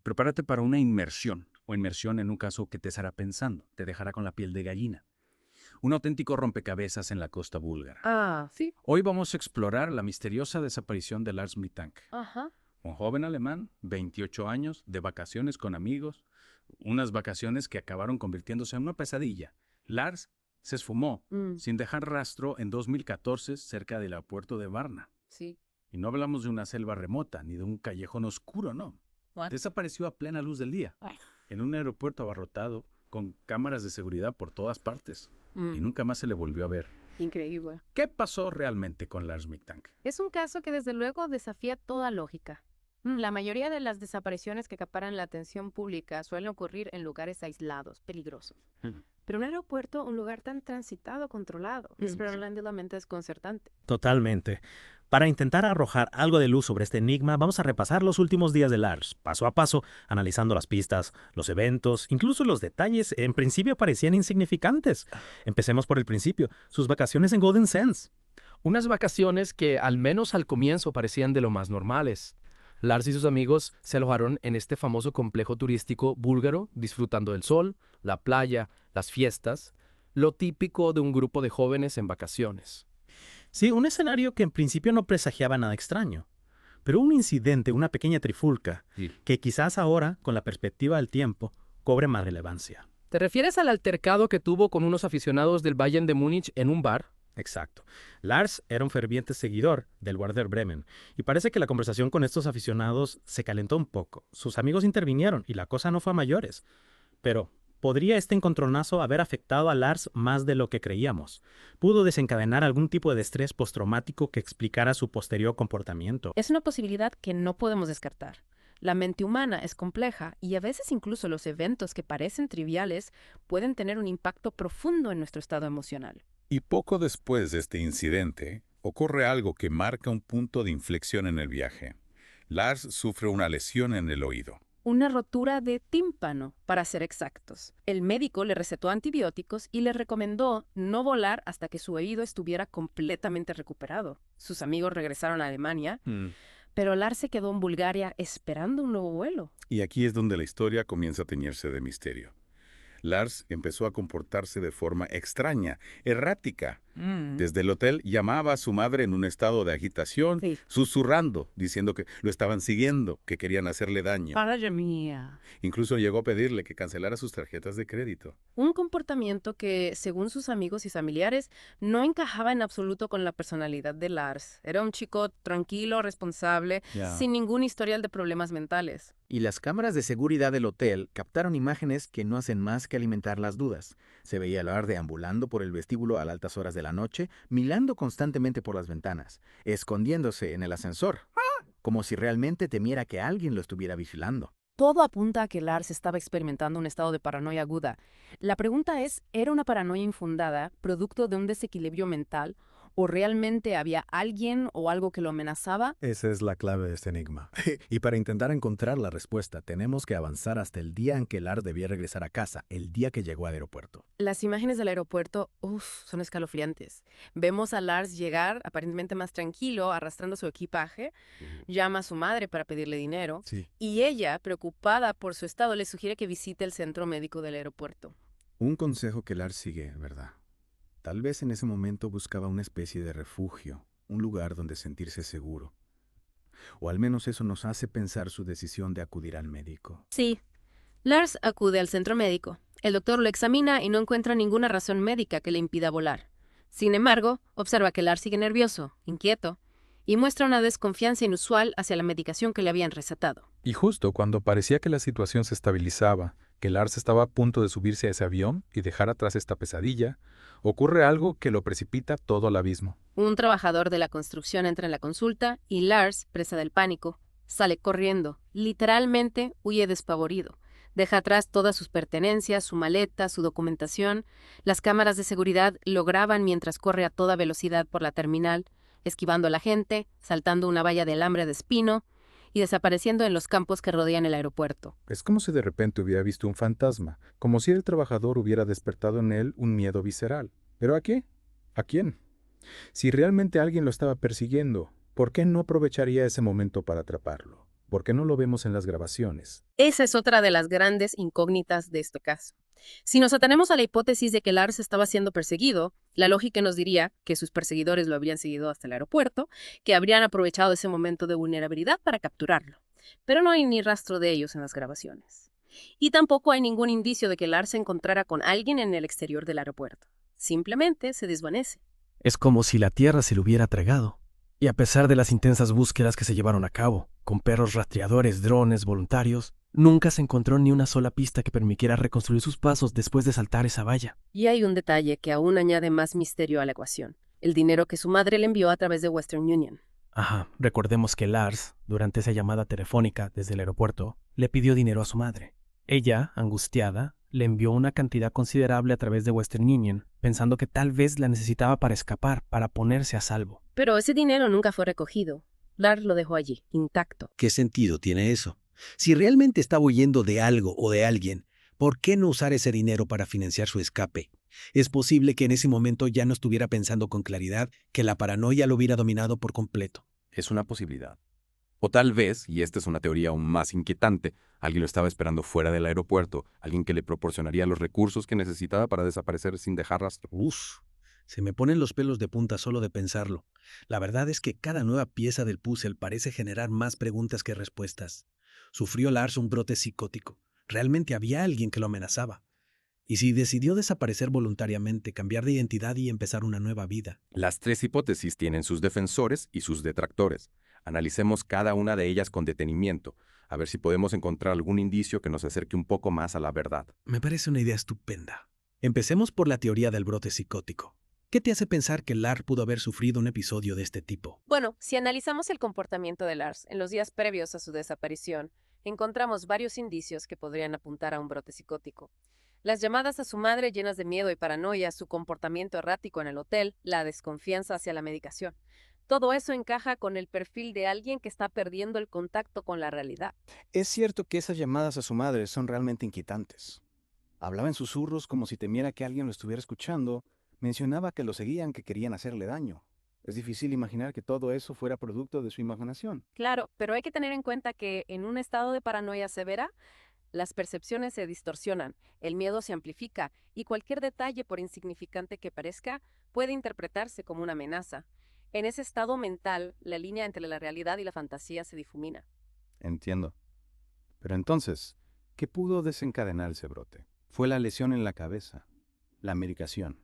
Prepárate para una inmersión, o inmersión en un caso que te hará pensando, te dejará con la piel de gallina. Un auténtico rompecabezas en la costa búlgara. Ah, sí. Hoy vamos a explorar la misteriosa desaparición de Lars Mittank, Ajá. un joven alemán, 28 años, de vacaciones con amigos, unas vacaciones que acabaron convirtiéndose en una pesadilla. Lars se esfumó, Mm, sin dejar rastro, en 2014 cerca del aeropuerto de Varna. sí. Y no hablamos de una selva remota, ni de un callejón oscuro, no. What? Desapareció a plena luz del día, Ay. en un aeropuerto abarrotado, con cámaras de seguridad por todas partes. Y Mm, nunca más se le volvió a ver. increíble. ¿Qué pasó realmente con Lars Mittank? Es un caso que desde luego desafía toda lógica. La mayoría de las desapariciones que acaparan la atención pública suelen ocurrir en lugares aislados, peligrosos. Pero un aeropuerto, un lugar tan transitado, controlado, es verdaderamente desconcertante. Totalmente. Para intentar arrojar algo de luz sobre este enigma, vamos a repasar los últimos días de Lars, paso a paso, analizando las pistas, los eventos, incluso los detalles en principio parecían insignificantes. Empecemos por el principio, sus vacaciones en Golden Sands. Unas vacaciones que al menos al comienzo parecían de lo más normales. Lars y sus amigos se alojaron en este famoso complejo turístico búlgaro, disfrutando del sol, la playa, las fiestas, lo típico de un grupo de jóvenes en vacaciones. Sí, un escenario que en principio no presagiaba nada extraño. Pero un incidente, una pequeña trifulca, que quizás ahora, con la perspectiva del tiempo, cobre más relevancia. ¿Te refieres al altercado que tuvo con unos aficionados del Bayern de Múnich en un bar? Exacto. Lars era un ferviente seguidor del Werder Bremen, y parece que la conversación con estos aficionados se calentó un poco. Sus amigos intervinieron y la cosa no fue a mayores. Pero, ¿podría este encontronazo haber afectado a Lars más de lo que creíamos? ¿Pudo desencadenar algún tipo de estrés postraumático que explicara su posterior comportamiento? Es una posibilidad que no podemos descartar. La mente humana es compleja y a veces incluso los eventos que parecen triviales pueden tener un impacto profundo en nuestro estado emocional. Y poco después de este incidente, ocurre algo que marca un punto de inflexión en el viaje. Lars sufre una lesión en el oído. Una rotura de tímpano, para ser exactos. El médico le recetó antibióticos y le recomendó no volar hasta que su oído estuviera completamente recuperado. Sus amigos regresaron a Alemania, pero Lars se quedó en Bulgaria esperando un nuevo vuelo. Y aquí es donde la historia comienza a teñirse de misterio. Lars empezó a comportarse de forma extraña, errática. Desde el hotel llamaba a su madre en un estado de agitación, Sí. susurrando, diciendo que lo estaban siguiendo, que querían hacerle daño. Madre mía. Incluso llegó a pedirle que cancelara sus tarjetas de crédito. Un comportamiento que, según sus amigos y familiares, no encajaba en absoluto con la personalidad de Lars. Era un chico tranquilo, responsable, sin ningún historial de problemas mentales. Y las cámaras de seguridad del hotel captaron imágenes que no hacen más que alimentar las dudas. Se veía a Lars deambulando por el vestíbulo a altas horas de la noche, mirando constantemente por las ventanas, escondiéndose en el ascensor, como si realmente temiera que alguien lo estuviera vigilando. Todo apunta a que Lars estaba experimentando un estado de paranoia aguda. La pregunta es, ¿era una paranoia infundada, producto de un desequilibrio mental, o realmente había alguien o algo que lo amenazaba? Esa es la clave de este enigma. Y para intentar encontrar la respuesta, tenemos que avanzar hasta el día en que Lars debía regresar a casa, el día que llegó al aeropuerto. Las imágenes del aeropuerto, son escalofriantes. Vemos a Lars llegar, aparentemente más tranquilo, arrastrando su equipaje, llama a su madre para pedirle dinero, Sí. y ella, preocupada por su estado, le sugiere que visite el centro médico del aeropuerto. Un consejo que Lars sigue, ¿verdad? Tal vez en ese momento buscaba una especie de refugio, un lugar donde sentirse seguro. O al menos eso nos hace pensar su decisión de acudir al médico. Sí. Lars acude al centro médico. El doctor lo examina y no encuentra ninguna razón médica que le impida volar. Sin embargo, observa que Lars sigue nervioso, inquieto, y muestra una desconfianza inusual hacia la medicación que le habían recetado. Y justo cuando parecía que la situación se estabilizaba, que Lars estaba a punto de subirse a ese avión y dejar atrás esta pesadilla, ocurre algo que lo precipita todo al abismo. Un trabajador de la construcción entra en la consulta y Lars, presa del pánico, sale corriendo. Literalmente huye despavorido. Deja atrás todas sus pertenencias, su maleta, su documentación. Las cámaras de seguridad lo graban mientras corre a toda velocidad por la terminal, esquivando a la gente, saltando una valla de alambre de espino y desapareciendo en los campos que rodean el aeropuerto. Es como si de repente hubiera visto un fantasma, como si el trabajador hubiera despertado en él un miedo visceral. ¿Pero a qué? ¿A quién? Si realmente alguien lo estaba persiguiendo, ¿por qué no aprovecharía ese momento para atraparlo? ¿Por qué no lo vemos en las grabaciones? Esa es otra de las grandes incógnitas de este caso. Si nos atenemos a la hipótesis de que Lars estaba siendo perseguido, la lógica nos diría que sus perseguidores lo habrían seguido hasta el aeropuerto, que habrían aprovechado ese momento de vulnerabilidad para capturarlo. Pero no hay ni rastro de ellos en las grabaciones. Y tampoco hay ningún indicio de que Lars se encontrara con alguien en el exterior del aeropuerto. Simplemente se desvanece. Es como si la tierra se lo hubiera tragado. Y a pesar de las intensas búsquedas que se llevaron a cabo, con perros rastreadores, drones, voluntarios, nunca se encontró ni una sola pista que permitiera reconstruir sus pasos después de saltar esa valla. Y hay un detalle que aún añade más misterio a la ecuación: el dinero que su madre le envió a través de Western Union. Ajá, recordemos que Lars, durante esa llamada telefónica desde el aeropuerto, le pidió dinero a su madre. Ella, angustiada, le envió una cantidad considerable a través de Western Union, pensando que tal vez la necesitaba para escapar, para ponerse a salvo. Pero ese dinero nunca fue recogido. Lars lo dejó allí, intacto. ¿Qué sentido tiene eso? Si realmente estaba huyendo de algo o de alguien, ¿por qué no usar ese dinero para financiar su escape? Es posible que en ese momento ya no estuviera pensando con claridad, que la paranoia lo hubiera dominado por completo. Es una posibilidad. O tal vez, y esta es una teoría aún más inquietante, alguien lo estaba esperando fuera del aeropuerto, alguien que le proporcionaría los recursos que necesitaba para desaparecer sin dejar rastro. Uf, se me ponen los pelos de punta solo de pensarlo. La verdad es que cada nueva pieza del puzzle parece generar más preguntas que respuestas. ¿Sufrió Lars un brote psicótico? ¿Realmente había alguien que lo amenazaba? ¿Y si decidió desaparecer voluntariamente, cambiar de identidad y empezar una nueva vida? Las tres hipótesis tienen sus defensores y sus detractores. Analicemos cada una de ellas con detenimiento, a ver si podemos encontrar algún indicio que nos acerque un poco más a la verdad. Me parece una idea estupenda. Empecemos por la teoría del brote psicótico. ¿Qué te hace pensar que Lars pudo haber sufrido un episodio de este tipo? Bueno, si analizamos el comportamiento de Lars en los días previos a su desaparición, encontramos varios indicios que podrían apuntar a un brote psicótico. Las llamadas a su madre llenas de miedo y paranoia, su comportamiento errático en el hotel, la desconfianza hacia la medicación. Todo eso encaja con el perfil de alguien que está perdiendo el contacto con la realidad. Es cierto que esas llamadas a su madre son realmente inquietantes. Hablaba en susurros como si temiera que alguien lo estuviera escuchando. Mencionaba que lo seguían, que querían hacerle daño. Es difícil imaginar que todo eso fuera producto de su imaginación. Claro, pero hay que tener en cuenta que en un estado de paranoia severa, las percepciones se distorsionan, el miedo se amplifica y cualquier detalle, por insignificante que parezca, puede interpretarse como una amenaza. En ese estado mental, la línea entre la realidad y la fantasía se difumina. Entiendo. Pero entonces, ¿qué pudo desencadenar ese brote? ¿Fue la lesión en la cabeza? ¿La medicación?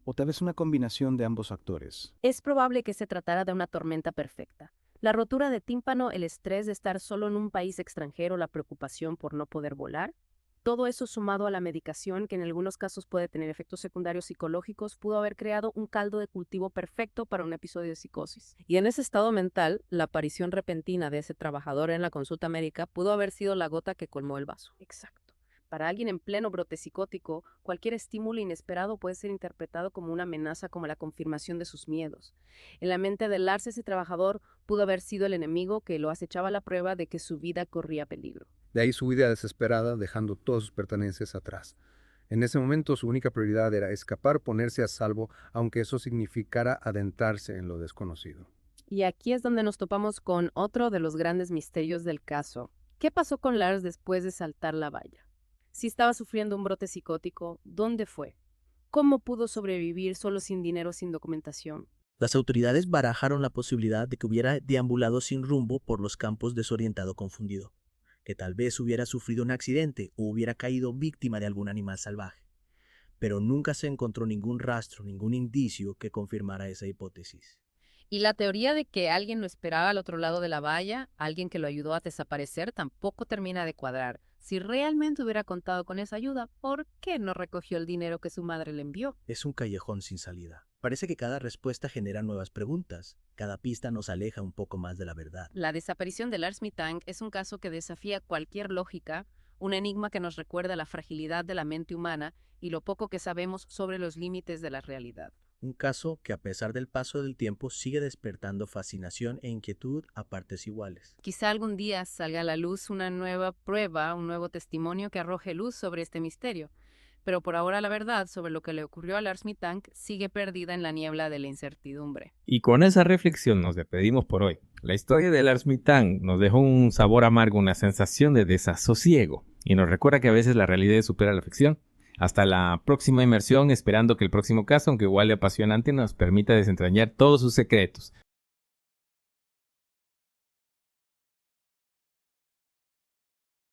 ¿O tal vez una combinación de ambos factores? Es probable que se tratara de una tormenta perfecta. La rotura de tímpano, el estrés de estar solo en un país extranjero, la preocupación por no poder volar. Todo eso sumado a la medicación, que en algunos casos puede tener efectos secundarios psicológicos, pudo haber creado un caldo de cultivo perfecto para un episodio de psicosis. Y en ese estado mental, la aparición repentina de ese trabajador en la consulta médica pudo haber sido la gota que colmó el vaso. Exacto. Para alguien en pleno brote psicótico, cualquier estímulo inesperado puede ser interpretado como una amenaza, como la confirmación de sus miedos. En la mente de Lars, ese trabajador pudo haber sido el enemigo que lo acechaba a la prueba de que su vida corría peligro. De ahí su huida desesperada, dejando todas sus pertenencias atrás. En ese momento su única prioridad era escapar, ponerse a salvo, aunque eso significara adentrarse en lo desconocido. Y aquí es donde nos topamos con otro de los grandes misterios del caso. ¿Qué pasó con Lars después de saltar la valla? Si estaba sufriendo un brote psicótico, ¿dónde fue? ¿Cómo pudo sobrevivir solo sin dinero, sin documentación? Las autoridades barajaron la posibilidad de que hubiera deambulado sin rumbo por los campos desorientado, confundido, que tal vez hubiera sufrido un accidente o hubiera caído víctima de algún animal salvaje. Pero nunca se encontró ningún rastro, ningún indicio que confirmara esa hipótesis. Y la teoría de que alguien lo esperaba al otro lado de la valla, alguien que lo ayudó a desaparecer, tampoco termina de cuadrar. Si realmente hubiera contado con esa ayuda, ¿por qué no recogió el dinero que su madre le envió? Es un callejón sin salida. Parece que cada respuesta genera nuevas preguntas. Cada pista nos aleja un poco más de la verdad. La desaparición de Lars Mittank es un caso que desafía cualquier lógica, un enigma que nos recuerda la fragilidad de la mente humana y lo poco que sabemos sobre los límites de la realidad. Un caso que, a pesar del paso del tiempo, sigue despertando fascinación e inquietud a partes iguales. Quizá algún día salga a la luz una nueva prueba, un nuevo testimonio que arroje luz sobre este misterio. pero por ahora la verdad sobre lo que le ocurrió a Lars Mittank sigue perdida en la niebla de la incertidumbre. Y con esa reflexión nos despedimos por hoy. La historia de Lars Mittank nos dejó un sabor amargo, una sensación de desasosiego, y nos recuerda que a veces la realidad supera la ficción. Hasta la próxima inmersión, esperando que el próximo caso, aunque igual de apasionante, nos permita desentrañar todos sus secretos.